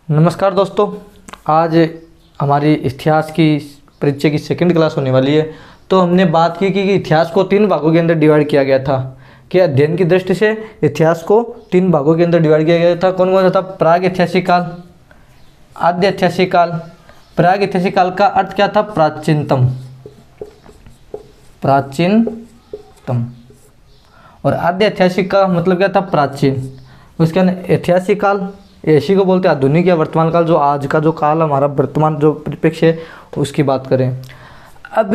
नमस्कार दोस्तों। आज हमारी इतिहास की परीक्षा की सेकंड क्लास होने वाली है। तो हमने बात की कि इतिहास को तीन भागों के अंदर डिवाइड किया गया था कि अध्ययन की दृष्टि से इतिहास को तीन भागों के अंदर डिवाइड किया गया था। कौन कौन सा था? प्राग ऐतिहासिक काल, आद्य ऐतिहासिक काल। प्राग ऐतिहासिक काल का अर्थ क्या था? प्राचीनतम, प्राचीनतम। और आद्य ऐतिहासिक का मतलब क्या था? प्राचीन। उसके अंदर ऐतिहासिक काल इसी को बोलते हैं आधुनिक या वर्तमान काल। जो आज का जो काल हमारा वर्तमान जो परिप्रेक्ष्य है उसकी बात करें। अब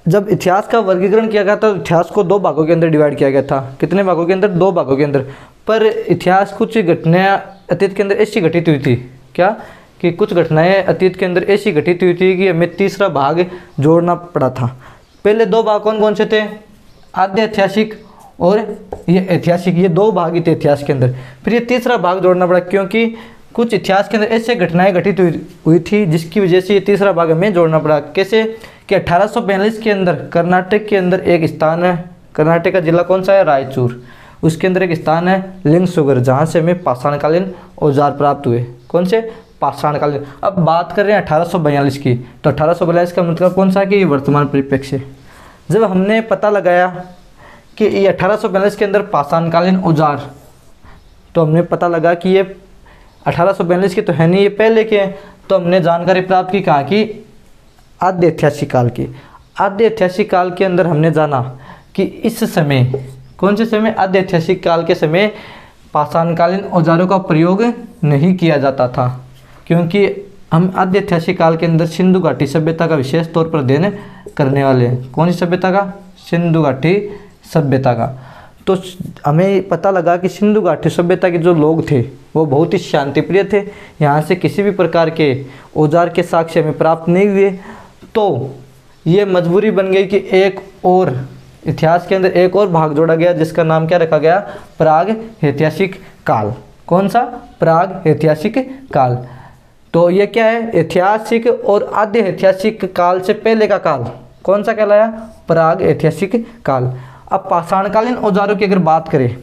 जब इतिहास का वर्गीकरण किया गया था तो इतिहास को दो भागों के अंदर डिवाइड किया गया था। कितने भागों के अंदर? दो भागों के अंदर। पर इतिहास कुछ घटनाएं अतीत के अंदर ऐसी घटित हुई थी क्या कि कुछ घटनाएं अतीत के अंदर ऐसी घटित हुई थी कि हमें तीसरा भाग जोड़ना पड़ा था। पहले दो भाग कौन कौन से थे? आद्य ऐतिहासिक और ये ऐतिहासिक, ये दो भाग ही थे इतिहास के अंदर। फिर ये तीसरा भाग जोड़ना पड़ा क्योंकि कुछ इतिहास के अंदर ऐसे घटनाएं घटित हुई थी जिसकी वजह से ये तीसरा भाग हमें जोड़ना पड़ा। कैसे कि 1842 के अंदर कर्नाटक के अंदर एक स्थान है, कर्नाटक का जिला कौन सा है? रायचूर। उसके अंदर एक स्थान है लिंगसुगर, जहाँ से हमें पाषाणकालीन औजार प्राप्त हुए। कौन से? पाषाणकालीन। अब बात कर रहे हैं 1842 की, तो 1842 का मतलब कौन सा? कि वर्तमान परिप्रेक्ष्य। जब हमने पता लगाया कि ये 1842 के अंदर पाषाणकालीन औजार, तो हमने पता लगा कि ये 1842 के तो है नहीं, ये पहले के हैं। तो हमने जानकारी प्राप्त की कहाँ की? आद्य ऐतिहासिक काल की। आद्य ऐतिहासिक काल के अंदर हमने जाना कि इस समय, कौन से समय? आद्य ऐतिहासिक काल के समय पाषाणकालीन औजारों का प्रयोग नहीं किया जाता था, क्योंकि हम आद्य ऐतिहासिक काल के अंदर सिंधु घाटी सभ्यता का विशेष तौर पर अध्ययन करने वाले हैं। कौन सी सभ्यता का? सिंधु घाटी सभ्यता का। तो हमें पता लगा कि सिंधु घाटी सभ्यता के जो लोग थे वो बहुत ही शांतिप्रिय थे। यहाँ से किसी भी प्रकार के औजार के साक्ष्य हमें प्राप्त नहीं हुए। तो ये मजबूरी बन गई कि एक और इतिहास के अंदर एक और भाग जोड़ा गया जिसका नाम क्या रखा गया? प्राग ऐतिहासिक काल। कौन सा? प्राग ऐतिहासिक काल। तो ये क्या है? ऐतिहासिक और आद्य ऐतिहासिक काल से पहले का काल कौन सा कहलाया? प्राग ऐतिहासिक काल। अब पाषाणकालीन औजारों की अगर बात करें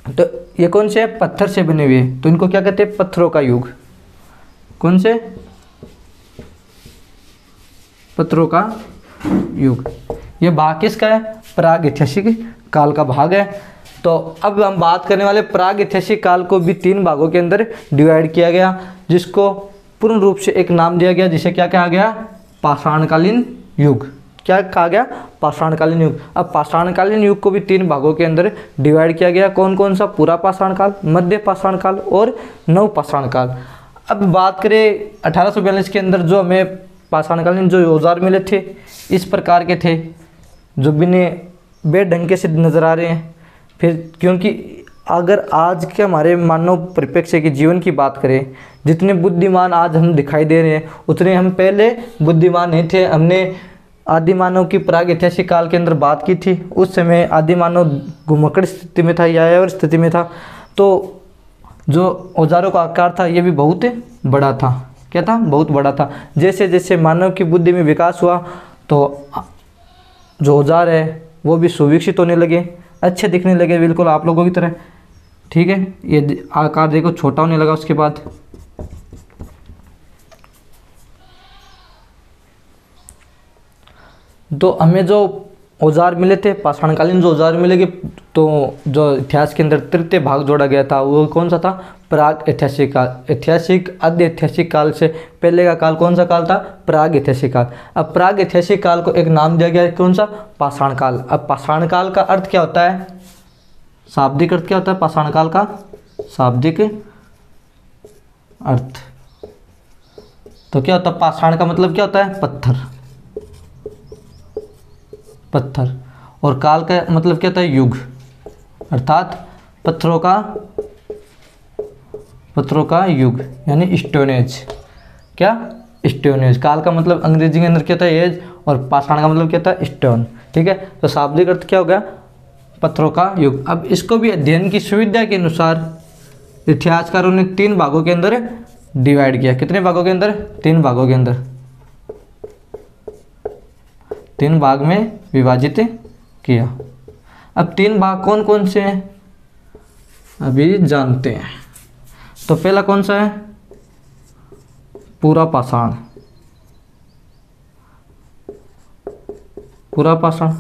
तो ये कौन से हैं? पत्थर से बने हुए, तो इनको क्या कहते हैं? पत्थरों का युग। कौन से? पत्थरों का युग। ये भाग किसका है? प्राग ऐतिहासिक काल का भाग है। तो अब हम बात करने वाले प्राग ऐतिहासिक काल को भी तीन भागों के अंदर डिवाइड किया गया, जिसको पूर्ण रूप से एक नाम दिया गया, जिसे क्या कहा गया? पाषाणकालीन युग। क्या कहा गया? पाषाणकालीन युग। अब पाषाणकालीन युग को भी तीन भागों के अंदर डिवाइड किया गया। कौन कौन सा? पूरा पाषाण काल, मध्य पाषाण काल और नव पाषाण काल। अब बात करें 1842 के अंदर जो हमें पाषाणकालीन जो औजार मिले थे इस प्रकार के थे जो बिना बेढंगे से नजर आ रहे हैं। फिर क्योंकि अगर आज के हमारे मानव परिप्रेक्ष्य के जीवन की बात करें, जितने बुद्धिमान आज हम दिखाई दे रहे हैं उतने हम पहले बुद्धिमान नहीं थे। हमने आदि मानव की प्राग ऐतिहासिक काल के अंदर बात की थी। उस समय आदि मानव घुमक्कड़ स्थिति में था, यायावर स्थिति में था। तो जो औजारों का आकार था ये भी बहुत बड़ा था। क्या था? बहुत बड़ा था। जैसे जैसे मानव की बुद्धि में विकास हुआ तो जो औजार है वो भी सुविकसित होने लगे, अच्छे दिखने लगे, बिल्कुल आप लोगों की तरह। ठीक है, ये आकार देखो छोटा होने लगा। उसके बाद तो हमें जो औजार मिले थे, पाषाणकालीन जो औजार मिलेंगे, तो जो इतिहास के अंदर तृतीय भाग जोड़ा गया था वो कौन सा था? प्राग ऐतिहासिक काल। ऐतिहासिक आद्य ऐतिहासिक काल से पहले का काल कौन सा काल था? प्राग ऐतिहासिक काल। अब प्राग ऐतिहासिक काल को एक नाम दिया गया, कौन सा? पाषाण काल। अब पाषाण काल का अर्थ क्या होता है? शाब्दिक अर्थ क्या होता है पाषाण काल का? शाब्दिक अर्थ तो क्या होता है? पाषाण का मतलब क्या होता है? पत्थर, पत्थर। और काल का मतलब क्या होता है? युग, अर्थात पत्थरों का युग, यानी स्टोनेज। क्या? स्टोनेज। काल का मतलब अंग्रेजी के अंदर क्या होता है? एज। और पाषाण का मतलब क्या होता है? स्टोन। ठीक है, तो शाब्दिक अर्थ क्या हो गया? पत्थरों का युग। अब इसको भी अध्ययन की सुविधा के अनुसार इतिहासकारों ने तीन भागों के अंदर डिवाइड किया। कितने भागों के अंदर? तीन भागों के अंदर, तीन भाग में विभाजित किया। अब तीन भाग कौन कौन से हैं अभी जानते हैं। तो पहला कौन सा है, पूरा पाषाण, पूरा पाषाण।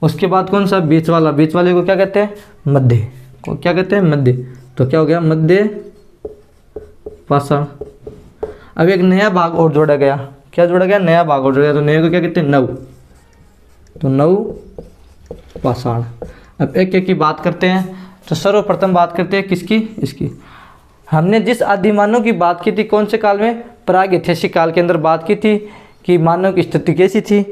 उसके बाद कौन सा, बीच वाला, बीच वाले को क्या कहते हैं, मध्य, को क्या कहते हैं, मध्य। तो क्या हो गया, मध्य पाषाण। अब एक नया भाग और जोड़ा गया, क्या जोड़ा गया, नया भाग और जोड़ा गया, तो नए को क्या कहते हैं, नव। तो नव पाषाण। अब एक एक की बात करते हैं। तो सर्वप्रथम बात करते हैं किसकी, इसकी। हमने जिस आदि मानव की बात की थी कौन से काल में, प्राग ऐतिहासिक काल के अंदर बात की थी कि मानव की स्थिति कैसी थी।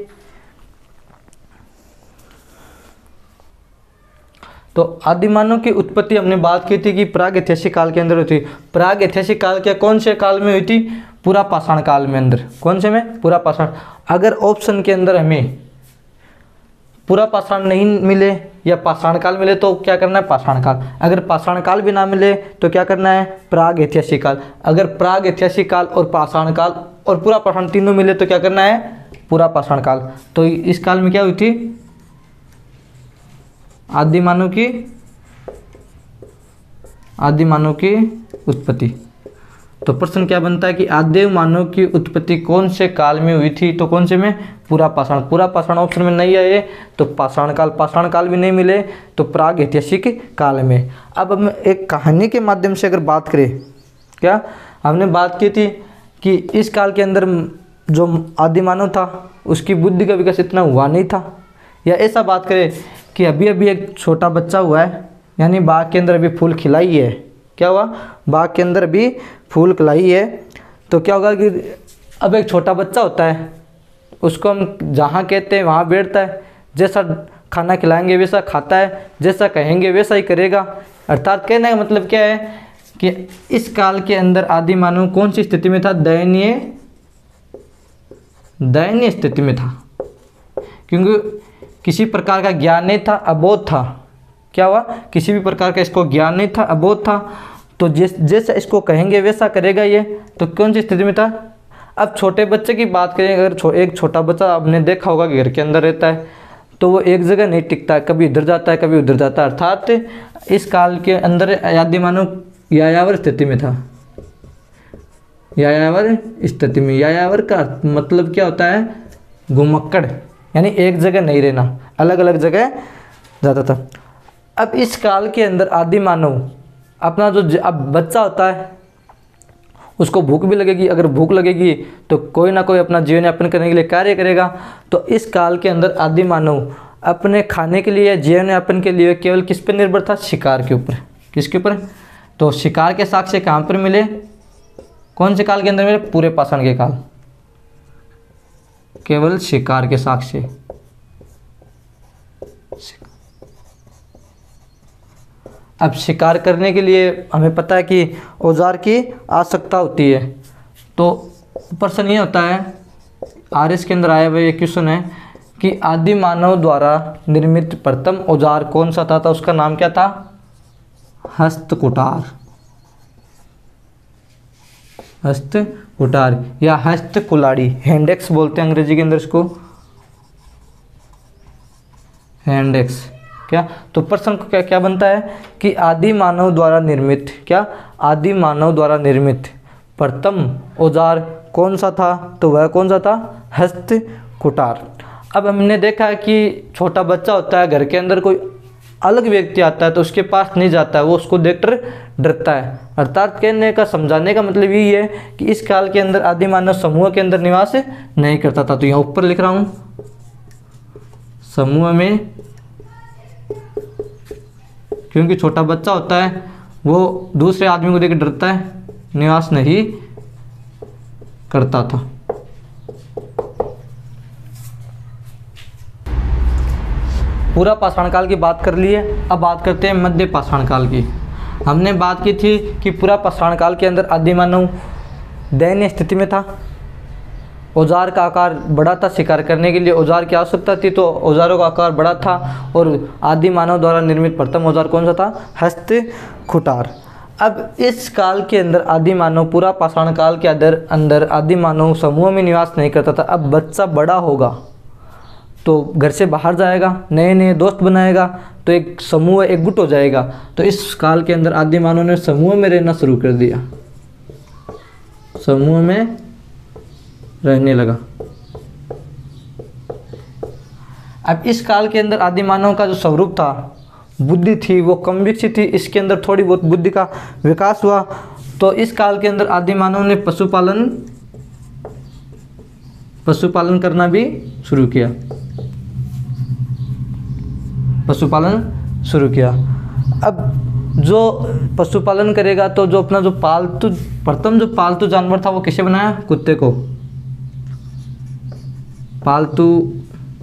तो आदि मानव की उत्पत्ति हमने बात की थी कि प्राग ऐतिहासिक काल के अंदर हुई थी। प्राग ऐतिहासिक काल के कौन से काल में हुई थी, पूरा पाषाण काल में अंदर। कौन से में, पूरा पाषाण। अगर ऑप्शन के अंदर हमें पूरा पाषाण नहीं मिले या पाषाण काल मिले तो क्या करना है, पाषाण काल। अगर पाषाण काल भी ना मिले तो क्या करना है, प्राग ऐतिहासिक काल। अगर प्राग ऐतिहासिक काल और पाषाण काल और पूरा पाषाण तीनों मिले तो क्या करना है, पूरा पाषाण काल। तो इस काल में क्या हुई थी, आदि मानव की उत्पत्ति। तो प्रश्न क्या बनता है कि आदि मानव की उत्पत्ति कौन से काल में हुई थी, तो कौन से में, पूरा पाषाण। पूरा पाषाण ऑप्शन में नहीं आए तो पाषाण काल भी नहीं मिले तो प्राग ऐतिहासिक काल में। अब हम एक कहानी के माध्यम से अगर बात करें, क्या हमने बात की थी कि इस काल के अंदर जो आदि मानव था उसकी बुद्धि का विकास इतना हुआ नहीं था। या ऐसा बात करें कि अभी अभी एक छोटा बच्चा हुआ है, यानी बाग के अंदर अभी फूल खिलाई है। क्या हुआ, बाग के अंदर अभी फूल खिलाई है। तो क्या होगा कि अब एक छोटा बच्चा होता है, उसको हम जहाँ कहते हैं वहाँ बैठता है, जैसा खाना खिलाएंगे वैसा खाता है, जैसा कहेंगे वैसा ही करेगा। अर्थात कहने का मतलब क्या है कि इस काल के अंदर आदि मानव कौन सी स्थिति में था, दयनीय स्थिति में था, क्योंकि किसी प्रकार का ज्ञान नहीं था, अबोध था। क्या हुआ, किसी भी प्रकार का इसको ज्ञान नहीं था, अबोध था। तो जैसा इसको कहेंगे वैसा करेगा ये। तो कौन सी स्थिति में था। अब छोटे बच्चे की बात करें, अगर एक छोटा बच्चा आपने देखा होगा कि घर के अंदर रहता है तो वो एक जगह नहीं टिकता, कभी इधर जाता है कभी उधर जाता है। अर्थात इस काल के अंदर आदि मानव यायावर स्थिति में था। यायावर स्थिति में, यायावर का मतलब क्या होता है, घुमक्कड़, यानी एक जगह नहीं रहना, अलग अलग जगह जाता था। अब इस काल के अंदर आदि मानव अपना जो अब बच्चा होता है उसको भूख भी लगेगी, अगर भूख लगेगी तो कोई ना कोई अपना जीवन यापन करने के लिए कार्य करेगा। तो इस काल के अंदर आदि मानव अपने खाने के लिए, जीवन यापन के लिए केवल किस पर निर्भर था, शिकार के ऊपर। किसके ऊपर, तो शिकार के साक्ष्य कहाँ पर मिले, कौन से काल के अंदर मिले, पूरे पाषाण के काल, केवल शिकार के साक्ष्य। अब शिकार करने के लिए हमें पता है कि औजार की आवश्यकता होती है। तो प्रश्न ये होता है, आरएस के अंदर आया हुआ ये क्वेश्चन है कि आदि मानव द्वारा निर्मित प्रथम औजार कौन सा था, तो उसका नाम क्या था, हस्तकुटार। हस्तकुटार या हस्तकुलाड़ी, हैंडेक्स बोलते हैं अंग्रेजी के अंदर इसको, हैंडेक्स। क्या, तो प्रश्न को क्या बनता है कि आदि मानव द्वारा निर्मित, क्या आदि मानव द्वारा निर्मित प्रथम औजार कौन सा था, तो वह कौन सा था, हस्तकुटार। अब हमने देखा है कि छोटा बच्चा होता है, घर के अंदर कोई अलग व्यक्ति आता है तो उसके पास नहीं जाता है, वो उसको देखकर डरता है। अर्थात कहने का, समझाने का मतलब यही है कि इस काल के अंदर आदि मानव समूह के अंदर निवास नहीं करता था। तो यहाँ ऊपर लिख रहा हूँ, समूह में, क्योंकि छोटा बच्चा होता है वो दूसरे आदमी को देखकर डरता है, निवास नहीं करता था। पूरा पाषाण काल की बात कर लिए, अब बात करते हैं मध्य पाषाण काल की। हमने बात की थी कि पूरा पाषाण काल के अंदर आदि मानव दयनीय स्थिति में था, औजार का आकार बड़ा था, शिकार करने के लिए औजार की आवश्यकता थी तो औजारों का आकार बड़ा था। और आदि मानव द्वारा निर्मित प्रथम औजार कौन सा था, हस्तकुटार। अब इस काल के अंदर आदि मानव, पूरा पाषाण काल के अंदर आदि मानव समूह में निवास नहीं करता था। अब बच्चा बड़ा होगा तो घर से बाहर जाएगा, नए नए दोस्त बनाएगा, तो एक समूह, एक गुट हो जाएगा। तो इस काल के अंदर आदि मानव ने समूह में रहना शुरू कर दिया, समूह में रहने लगा। अब इस काल के अंदर आदि मानव का जो स्वरूप था, बुद्धि थी, वो कम विकसित थी, इसके अंदर थोड़ी बहुत बुद्धि का विकास हुआ। तो इस काल के अंदर आदि मानव ने पशुपालन करना भी शुरू किया, पशुपालन शुरू किया। अब जो पशुपालन करेगा तो जो अपना जो प्रथम जो पालतू जानवर था वो किसे बनाया? कुत्ते को, पालतू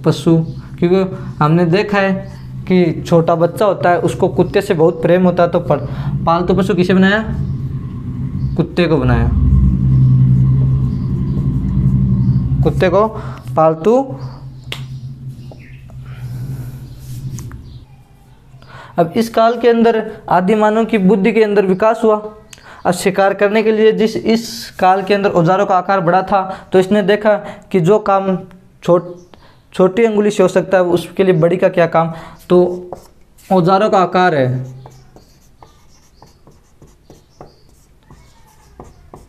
पशु। क्योंकि हमने देखा है कि छोटा बच्चा होता है उसको कुत्ते से बहुत प्रेम होता है, तो पालतू पशु किसे बनाया? कुत्ते को बनाया, कुत्ते को पालतू। अब इस काल के अंदर आदि मानव की बुद्धि के अंदर विकास हुआ। अब शिकार करने के लिए जिस इस काल के अंदर औजारों का आकार बड़ा था, तो इसने देखा कि जो काम छोटी अंगुली से हो सकता है उसके लिए बड़ी का क्या काम। तो औजारों का आकार है,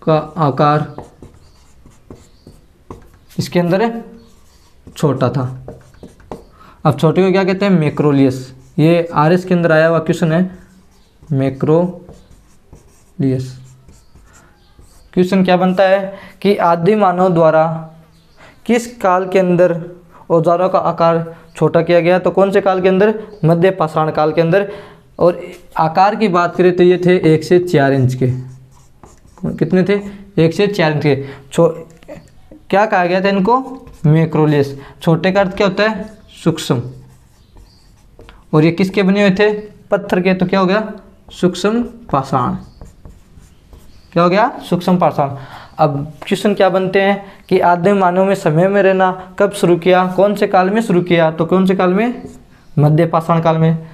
का आकार इसके अंदर है छोटा था। अब छोटे को क्या कहते हैं? मैक्रोलियस। ये आरएस के अंदर आया हुआ क्वेश्चन है, मैक्रोलियस। क्वेश्चन क्या बनता है कि आदि मानव द्वारा किस काल के अंदर औजारों का आकार छोटा किया गया? तो कौन से काल के अंदर? मध्य पाषाण काल के अंदर। और आकार की बात करें तो ये थे 1 से 4 इंच के। कितने थे? 1 से 4 इंच के। क्या कहा गया था इनको? मैक्रोलियस। छोटे का अर्थ क्या होता है? सूक्ष्म। और ये किसके बने हुए थे? पत्थर के। तो क्या हो गया? सूक्ष्म पाषाण। क्या हो गया? सूक्ष्म पाषाण। अब क्वेश्चन क्या बनते हैं कि आदिम मानव में समय में रहना कब शुरू किया? कौन से काल में शुरू किया? तो कौन से काल में? मध्य पाषाण काल में।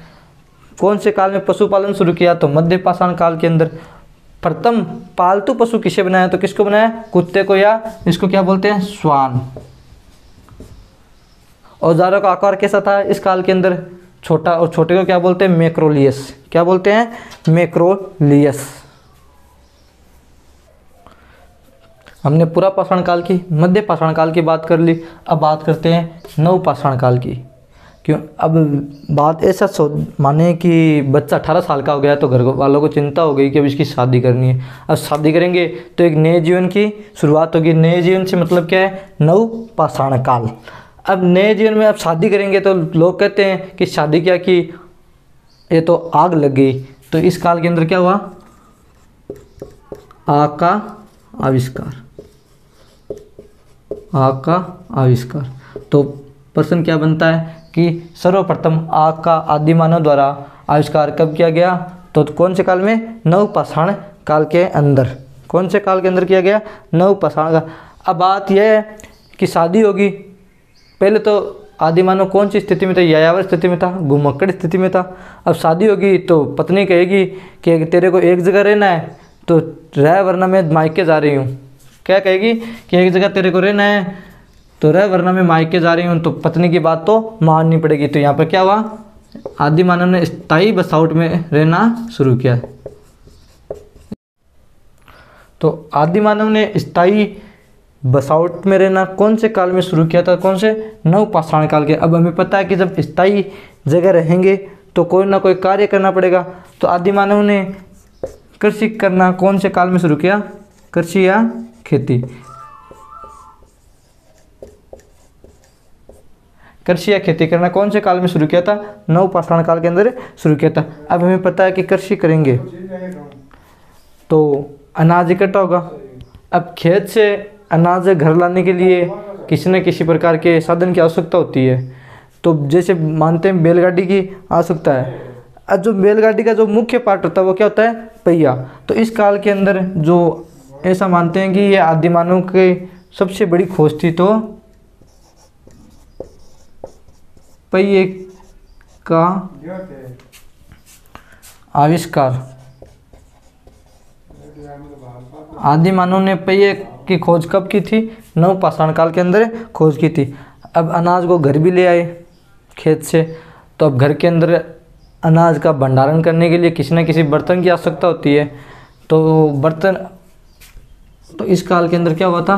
कौन से काल में पशुपालन शुरू किया? तो मध्य पाषाण काल के अंदर। प्रथम पालतू पशु किसे बनाया? तो किसको बनाया? कुत्ते को, या इसको क्या बोलते हैं? श्वान। औजारों का आकार कैसा था इस काल के अंदर? छोटा। और छोटे को क्या बोलते हैं? मैक्रोलियस। क्या बोलते हैं? मैक्रोलियस। हमने पूरा पाषाण काल की, मध्य पाषाण काल की बात कर ली। अब बात करते हैं नव पाषाण काल की। क्यों? अब बात ऐसा माने कि बच्चा 18 साल का हो गया तो घर वालों को चिंता हो गई कि अब इसकी शादी करनी है। अब शादी करेंगे तो एक नए जीवन की शुरुआत होगी। नए जीवन से मतलब क्या है? नव पाषाण काल। अब नए जीवन में अब शादी करेंगे तो लोग कहते हैं कि शादी क्या की, ये तो आग लग गई। तो इस काल के अंदर क्या हुआ? आग का आविष्कार। आग का आविष्कार। तो प्रश्न क्या बनता है कि सर्वप्रथम आग का आदि मानव द्वारा आविष्कार कब किया गया? तो कौन से काल में? नव पाषाण काल के अंदर। कौन से काल के अंदर किया गया? नव पाषाण का। अब बात यह है कि शादी होगी। पहले तो आदि मानव कौन सी स्थिति में था? यायावर स्थिति में था, घुमक्कड़ स्थिति में था। अब शादी होगी तो पत्नी कहेगी कि तेरे को एक जगह रहना है तो रह, वरना मैं मायके जा रही हूँ। क्या कहेगी? कि एक जगह तेरे को रहना है तो रह, वरना मैं मायके जा रही हूँ। तो पत्नी की बात तो माननी पड़ेगी। तो यहाँ पर क्या हुआ? आदि मानव ने स्थायी बसावट में रहना शुरू किया। तो आदि मानव ने स्थायी बसावट में रहना कौन से काल में शुरू किया था? कौन से? नव पाषाण काल के। अब हमें पता है कि जब स्थायी जगह रहेंगे तो कोई ना कोई कार्य करना पड़ेगा। तो आदि मानव ने कृषि करना कौन से काल में शुरू किया? कृषि या खेती। कृषि या खेती करना कौन से काल में शुरू किया था? नव पाषाण काल के अंदर शुरू किया था। अब हमें पता है कि कृषि करेंगे तो अनाज इकट्ठा होगा। अब खेत से अनाज घर लाने के लिए किसी न किसी प्रकार के साधन की आवश्यकता होती है। तो जैसे मानते हैं बैलगाड़ी की आवश्यकता है। अब जो बैलगाड़ी का जो मुख्य पार्ट होता है वो क्या होता है? पहिया। तो इस काल के अंदर जो ऐसा मानते हैं कि ये आदि मानव की सबसे बड़ी खोज थी, तो पहिए का आविष्कार। आदि मानव ने पहिए की खोज कब की थी? नव पाषाण काल के अंदर खोज की थी। अब अनाज को घर भी ले आए खेत से, तो अब घर के अंदर अनाज का भंडारण करने के लिए किसी न किसी बर्तन की आवश्यकता होती है। तो बर्तन, तो इस काल के अंदर क्या हुआ था,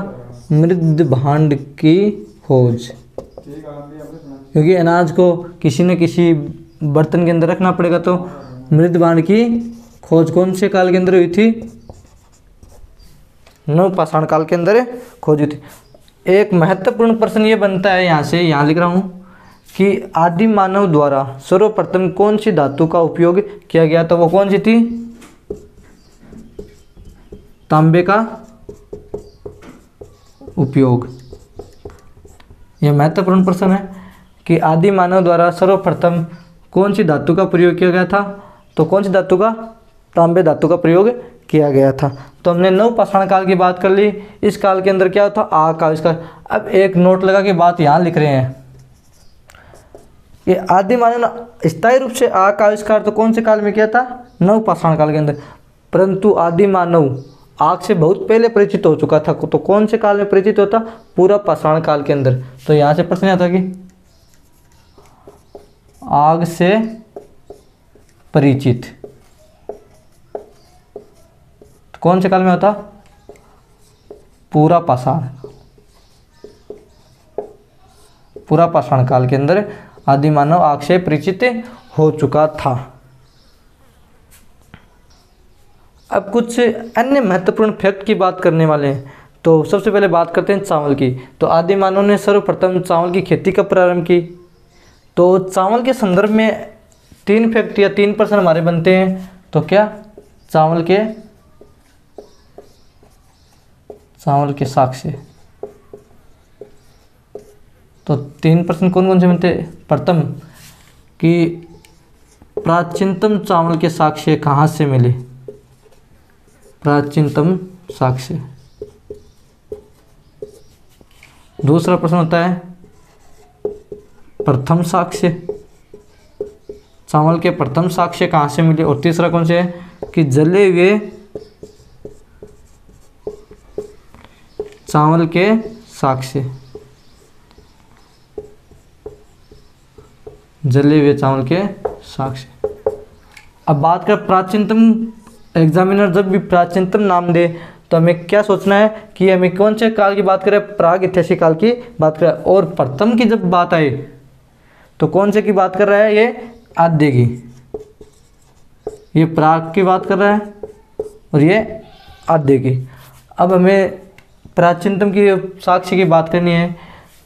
मृद भांड की खोज, क्योंकि अनाज को किसी न किसी बर्तन के अंदर रखना पड़ेगा। तो मृद भांड की खोज कौन से काल के अंदर हुई थी, नवपाषाण काल के अंदर खोज हुई थी। एक महत्वपूर्ण प्रश्न ये बनता है, यहाँ से यहाँ लिख रहा हूँ कि आदि मानव द्वारा सर्वप्रथम कौन सी धातु का उपयोग किया गया, तो वो कौन सी थी, तांबे का उपयोग। यह महत्वपूर्ण प्रश्न है कि आदि मानव द्वारा सर्वप्रथम कौन सी धातु का प्रयोग किया गया था, तो कौन सी धातु का, तांबे धातु का प्रयोग किया गया था। तो हमने नवपाषाण काल की बात कर ली। इस काल के अंदर क्या था, आग का आविष्कार। अब एक नोट लगा के बात यहाँ लिख रहे हैं, ये आदि मानव स्थायी रूप से आग का आविष्कार तो कौन से काल में किया था, नवपाषाण काल के अंदर, परंतु आदि मानव आग से बहुत पहले परिचित हो चुका था। तो कौन से काल में परिचित होता, पूरा पाषाण काल के अंदर। तो यहाँ से प्रश्न आता कि आग से परिचित तो कौन से काल में होता, पूरा पाषाण, पूरा पाषाण काल के अंदर आदि मानव आग से परिचित हो चुका था। अब कुछ अन्य महत्वपूर्ण फैक्ट की बात करने वाले हैं। तो सबसे पहले बात करते हैं चावल की। तो आदि मानव ने सर्वप्रथम चावल की खेती कब प्रारंभ की, तो चावल के संदर्भ में 3 फैक्ट या 3 प्रश्न हमारे बनते हैं। तो क्या, चावल के साक्ष्य, तो 3 प्रश्न कौन कौन से बनते हैं। प्रथम कि प्राचीनतम चावल के साक्ष्य कहाँ से मिले, प्राचीनतम साक्ष्य। दूसरा प्रश्न होता है प्रथम साक्ष्य, चावल के प्रथम साक्ष्य कहाँ से मिले। और तीसरा कौन से है कि जले हुए चावल के साक्ष्य, जले हुए चावल के साक्ष्य। अब बात कर प्राचीनतम, एग्जामिनर जब भी प्राचीनतम नाम दे तो हमें क्या सोचना है कि हमें कौन से काल की बात करें, प्राग ऐतिहासिक काल की बात करें। और प्रथम की जब बात आए तो कौन से की बात कर रहा है, ये आद्य की, ये प्राग की बात कर रहा है और ये आद्य की। अब हमें प्राचीनतम की साक्ष्य की बात करनी है।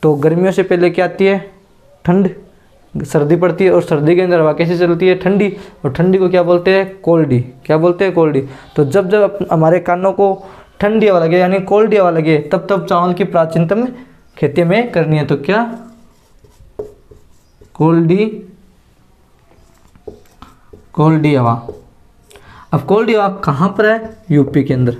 तो गर्मियों से पहले क्या आती है, ठंड, सर्दी पड़ती है और सर्दी के अंदर हवा कैसे चलती है, ठंडी, और ठंडी को क्या बोलते हैं, कोल्डी। क्या बोलते हैं, कोल्डी। तो जब जब हमारे कानों को ठंडी हवा लगे यानी कोल्डी हवा लगे तब तब चावल की प्राचीनतम खेती में करनी है। तो क्या, कोल्डी हवा। अब कोल्डी हवा कहाँ पर है, यूपी के अंदर।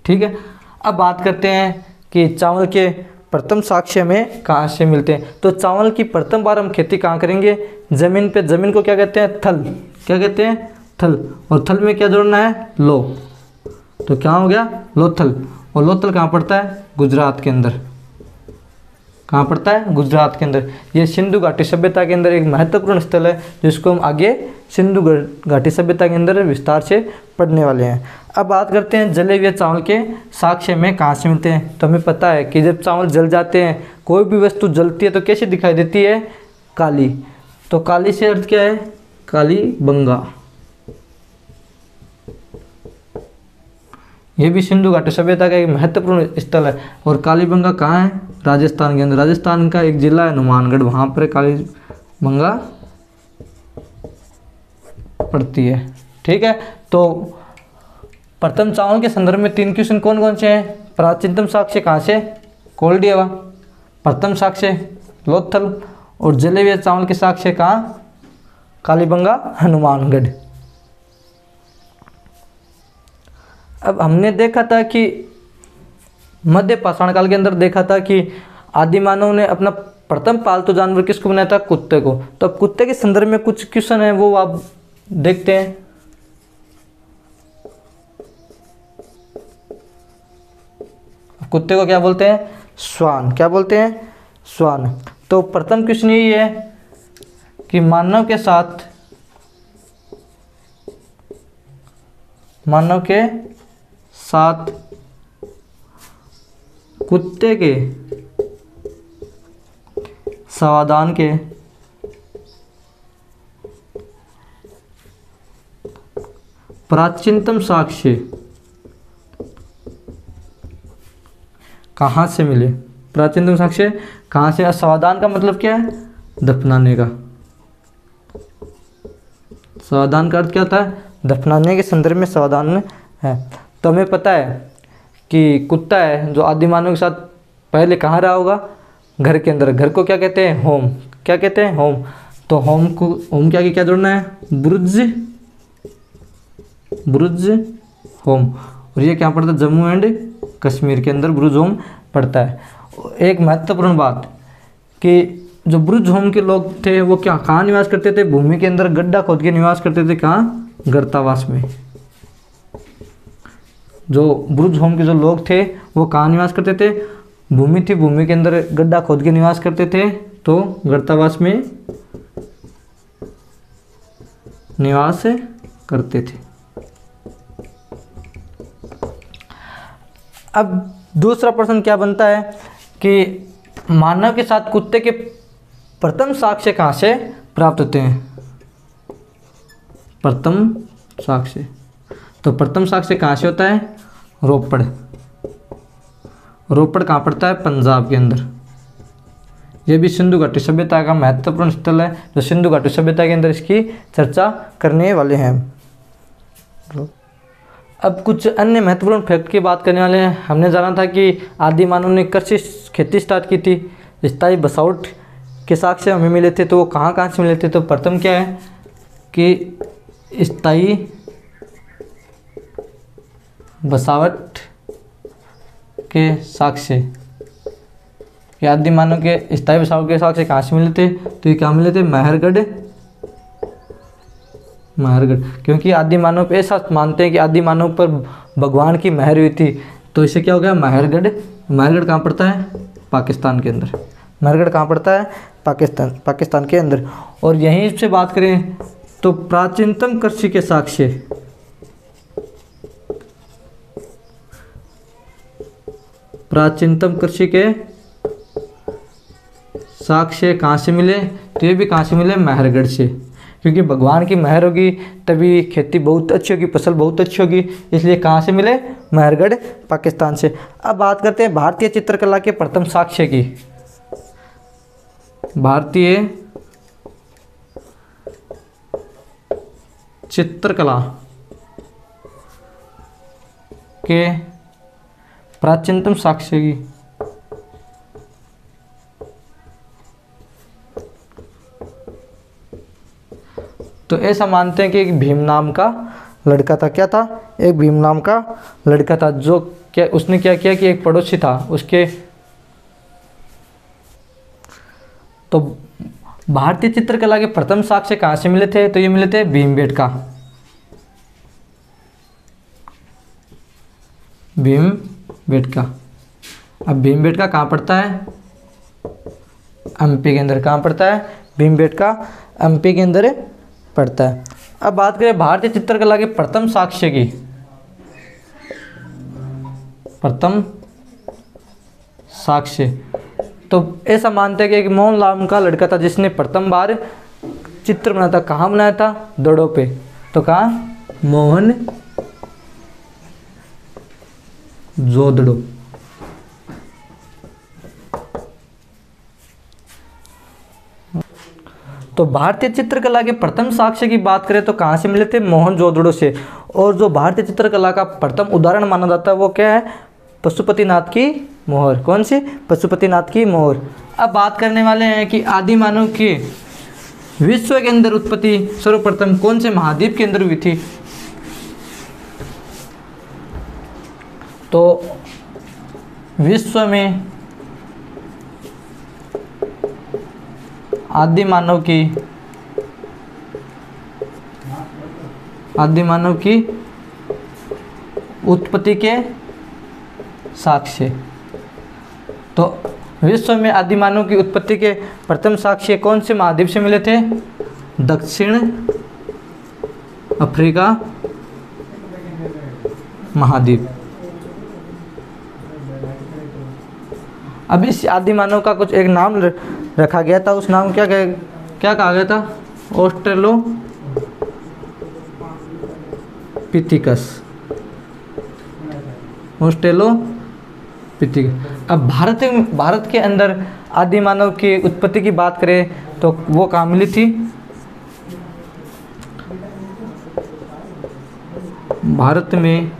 ठीक है, अब बात करते हैं कि चावल के प्रथम साक्ष्य में कहाँ से मिलते हैं। तो चावल की प्रथम बार हम खेती कहाँ करेंगे, जमीन पे। जमीन को क्या कहते हैं, थल। क्या कहते हैं, थल। और थल में क्या जोड़ना है, लो। तो क्या हो गया, लोथल। और लोथल कहाँ पड़ता है, गुजरात के अंदर। कहाँ पड़ता है, गुजरात के अंदर। ये सिंधु घाटी सभ्यता के अंदर एक महत्वपूर्ण स्थल है जिसको हम आगे सिंधु घाटी सभ्यता के अंदर विस्तार से पढ़ने वाले हैं। अब बात करते हैं जले हुए चावल के साक्ष्य में कहाँ से मिलते हैं। तो हमें पता है कि जब चावल जल जाते हैं, कोई भी वस्तु जलती है तो कैसे दिखाई देती है, काली। तो काली से अर्थ क्या है, काली बंगा। ये भी सिंधु घाटी सभ्यता का एक महत्वपूर्ण स्थल है। और कालीबंगा कहाँ है, राजस्थान के अंदर। राजस्थान का एक जिला है हनुमानगढ़, वहाँ पर कालीबंगा पड़ती है। ठीक है, तो प्रथम चावल के संदर्भ में 3 क्वेश्चन कौन कौन से हैं। प्राचीनतम साक्ष्य कहाँ से, कोल्डी हवा। प्रथम साक्ष्य लोथल। और जले हुए चावल के साक्ष्य कहाँ, कालीबंगा, हनुमानगढ़। अब हमने देखा था कि मध्य पाषाण काल के अंदर देखा था कि आदि मानव ने अपना प्रथम पालतू जानवर किसको बनाया था, कुत्ते को। तो अब कुत्ते के संदर्भ में कुछ क्वेश्चन है वो आप देखते हैं। कुत्ते को क्या बोलते हैं, श्वान। क्या बोलते हैं, श्वान। तो प्रथम क्वेश्चन यही है कि मानव के साथ कुत्ते के समाधान के प्राचीनतम साक्ष्य कहाँ से मिले? प्राचीनतम साक्ष्य कहाँ से? समाधान का मतलब क्या है? दफनाने का। समाधान का अर्थ क्या होता है? दफनाने के संदर्भ में समाधान है। तो हमें पता है कि कुत्ता है जो आदि मानव के साथ पहले कहाँ रहा होगा? घर के अंदर। घर को क्या कहते हैं? होम। क्या कहते हैं? होम। तो होम को, होम के आगे क्या जोड़ना है? बुरुज। बुरुज होम। और ये क्या पड़ता है? जम्मू एंड कश्मीर के अंदर बुरुज होम पड़ता है। एक महत्वपूर्ण बात कि जो बुरुज होम के लोग थे वो क्या कहाँ निवास करते थे? भूमि के अंदर गड्ढा खोद के निवास करते थे। कहाँ? गर्तावास में। जो बुरुज होम के जो लोग थे वो कहाँ निवास करते थे? भूमि थी, भूमि के अंदर गड्ढा खोद के निवास करते थे, तो गर्तावास में निवास करते थे। अब दूसरा प्रश्न क्या बनता है कि मानव के साथ कुत्ते के प्रथम साक्ष्य कहाँ से प्राप्त होते हैं? प्रथम साक्ष्य, तो प्रथम साक्ष्य कहाँ से होता है? रोपड़। रोपड़ कहाँ पड़ता है? पंजाब के अंदर। यह भी सिंधु घाटी सभ्यता का महत्वपूर्ण स्थल है, जो सिंधु घाटी सभ्यता के अंदर इसकी चर्चा करने वाले हैं। अब कुछ अन्य महत्वपूर्ण फैक्ट की बात करने वाले हैं। हमने जाना था कि आदि मानव ने कृषि खेती स्टार्ट की थी। स्थायी बसावट के साक्ष्य हमें मिले थे, तो वो कहाँ कहाँ से मिले थे? तो प्रथम क्या है कि स्थायी बसावट के साक्ष्य, कि आदि मानव के स्थायी बसावट के साक्ष्य कहाँ से मिले थे? तो ये क्या मिले थे? महरगढ़। महरगढ़, क्योंकि आदि मानव ऐसा मानते हैं कि आदि मानव पर भगवान की महर हुई थी, तो इसे क्या हो गया? महरगढ़। महरगढ़ कहाँ पड़ता है? पाकिस्तान के अंदर। महरगढ़ कहाँ पड़ता है? पाकिस्तान के अंदर। और यहीं से बात करें तो प्राचीनतम कृषि के साक्ष्य, प्राचीनतम कृषि के साक्ष्य कहाँ से मिले? तो ये भी कहाँ से मिले? महरगढ़ से, क्योंकि भगवान की महर होगी तभी खेती बहुत अच्छी होगी, फसल बहुत अच्छी होगी, इसलिए कहाँ से मिले? महरगढ़, पाकिस्तान से। अब बात करते हैं भारतीय चित्रकला के प्रथम साक्ष्य की। भारतीय चित्रकला के प्राचीनतम साक्ष्य की। तो ऐसा मानते हैं कि एक भीम नाम का लड़का था। क्या था? एक भीम नाम का लड़का था, जो क्या उसने क्या किया कि एक पड़ोसी था उसके, तो भारतीय चित्रकला के प्रथम साक्ष्य कहाँ से मिले थे? तो ये मिले थे भीमबेटका। भीमबेटका। अब भीमबेटका कहाँ पड़ता है? एमपी के अंदर। कहाँ पड़ता है? भीमबेटका एमपी के अंदर पड़ता है। अब बात करें भारतीय चित्रकला के प्रथम साक्ष्य की। प्रथम साक्ष्य, तो ऐसा मानते हैं कि एक मोहन नाम का लड़का था जिसने प्रथम बार चित्र बनाया था। कहाँ बनाया था? दड़ों पे। तो कहाँ? मोहन जोदड़ो। तो भारतीय चित्रकला के प्रथम साक्ष्य की बात करें तो कहाँ से मिले थे? मोहनजोदड़ो से। और जो भारतीय चित्रकला का प्रथम उदाहरण माना जाता है वो क्या है? पशुपतिनाथ की मोहर। कौन सी? पशुपतिनाथ की मोहर। अब बात करने वाले हैं कि आदि मानव की विश्व के अंदर उत्पत्ति सर्वप्रथम कौन से महाद्वीप के अंदर हुई थी? तो विश्व में आदि मानव की उत्पत्ति के साक्ष्य, तो विश्व में आदि मानव की उत्पत्ति के प्रथम साक्ष्य कौन से महाद्वीप से मिले थे? दक्षिण अफ्रीका महाद्वीप। अब इस आदि मानव का कुछ एक नाम रखा गया था, उस नाम क्या कहा गया था? ऑस्ट्रेलोपिथिकस। अब भारत के अंदर आदि मानव की उत्पत्ति की बात करें तो वो कहाँ मिली थी? भारत में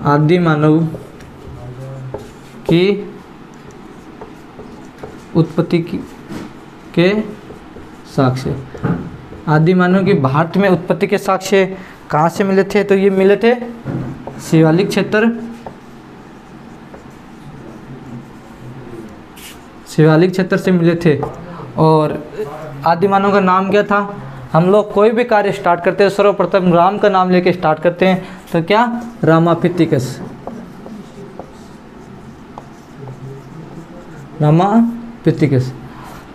आदि मानव की उत्पत्ति के साक्ष्य, आदि मानव की भारत में उत्पत्ति के साक्ष्य कहाँ से मिले थे? तो ये मिले थे शिवालिक क्षेत्र, शिवालिक क्षेत्र से मिले थे। और आदि मानव का नाम क्या था? हम लोग कोई भी कार्य स्टार्ट करते हैं सर्वप्रथम राम का नाम लेके स्टार्ट करते हैं, तो क्या? Ramapithecus, Ramapithecus.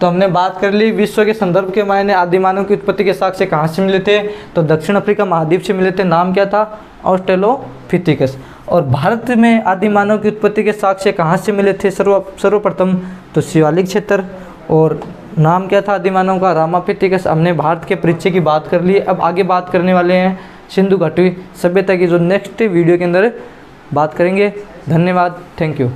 तो हमने बात कर ली विश्व के संदर्भ के मायने आदि मानव की उत्पत्ति के साक्ष्य कहाँ से मिले थे? तो दक्षिण अफ्रीका महाद्वीप से मिले थे। नाम क्या था? ऑस्ट्रेलोपिथिकस। और भारत में आदि मानव की उत्पत्ति के साक्ष्य कहाँ से मिले थे सर्वप्रथम? तो शिवालिक क्षेत्र। और नाम क्या था आदि मानव का? रामापिथिकस। हमने भारत के परिचय की बात कर ली। अब आगे बात करने वाले हैं सिंधु घाटी सभ्यता की, जो नेक्स्ट वीडियो के अंदर बात करेंगे। धन्यवाद, थैंक यू।